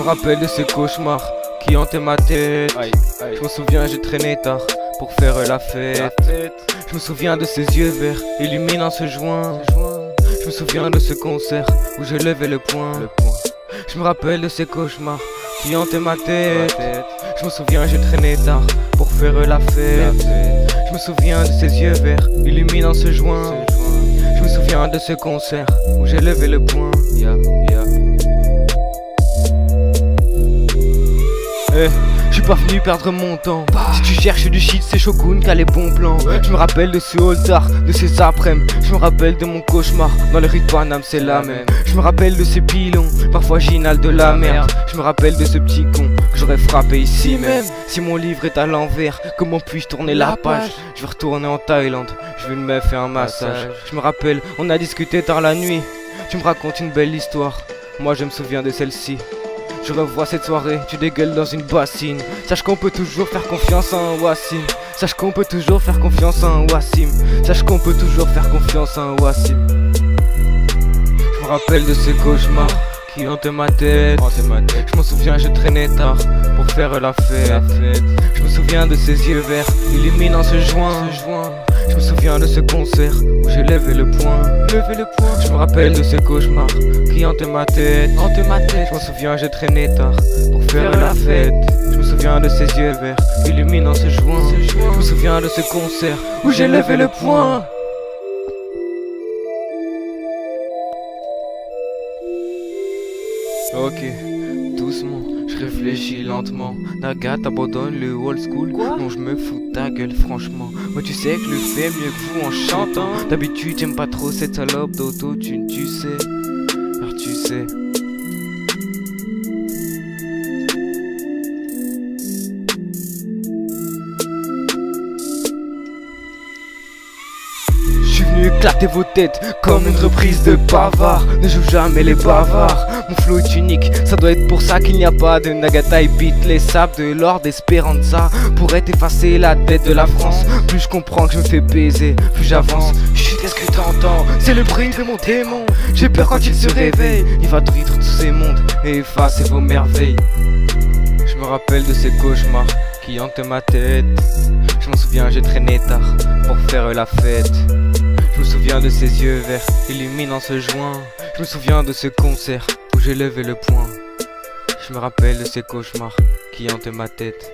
me rappelle de ces cauchemars qui hantaient ma tête. Je me souviens, j'ai traîné tard pour faire la fête. Je me souviens de ces yeux verts illuminant ce joint. Je me souviens de ce concert où je levais le poing. Je me rappelle de ces cauchemars qui hantaient ma tête. Je me souviens, j'ai traîné tard pour faire la fête. Je me souviens de ces yeux verts illuminant ce joint. Je me souviens de ce concert où j'ai levé le poing. Je suis pas venu perdre mon temps. Si tu cherches du shit, c'est Shogun qui a les bons plans. Je me rappelle de ce hall-tard, de ces après-midi. Je me rappelle de mon cauchemar, dans les rues de Paname c'est la même. Je me rappelle de ces pilons, parfois j'inhale de la merde. Je me rappelle de ce petit con que j'aurais frappé ici même. Si mon livre est à l'envers, comment puis-je tourner la page? Je vais retourner en Thaïlande, je vais me faire un massage. Je me rappelle, on a discuté tard la nuit. Tu me racontes une belle histoire, moi je me souviens de celle-ci. Je revois cette soirée, tu dégueules dans une bassine. Sache qu'on peut toujours faire confiance à un Wassim. Sache qu'on peut toujours faire confiance à un Wassim. Sache qu'on peut toujours faire confiance à un Wassim. Je me rappelle de ces cauchemars qui hantaient ma tête. Je me souviens, je traînais tard pour faire la fête. Je me souviens de ces yeux verts illuminant ce joint. Je me souviens de ce concert où j'ai levé le poing. Je me rappelle de ces cauchemars qui hantaient ma tête. Je me souviens, j'ai traîné tard pour faire la fête. Je me souviens de ces yeux verts illuminant ce joint. Je me souviens de ce concert où j'ai levé le poing. Ok, doucement, je réfléchis lentement. Naga t'abandonne le old school. Non, je me fous de ta gueule, franchement. Moi, tu sais que je le fais mieux que vous en chantant. D'habitude, j'aime pas trop cette salope d'autotune, tu sais. Alors, tu sais. Éclatez vos têtes comme une reprise de bavard. Ne joue jamais les bavards. Mon flow est unique, ça doit être pour ça qu'il n'y a pas de Nagata et beat les sables de Lord Esperanza pourrait effacer la tête de la France. Plus je comprends que je me fais baiser, plus j'avance. Chut, qu'est-ce que t'entends? C'est le bruit de mon démon. J'ai peur quand il se réveille. Il va détruire tous ces mondes et effacer vos merveilles. Je me rappelle de ces cauchemars qui hantent ma tête. Je m'en souviens, j'ai traîné tard pour faire la fête. Je me souviens de ces yeux verts illuminant ce joint. Je me souviens de ce concert où j'ai levé le poing. Je me rappelle de ces cauchemars qui hantent ma tête.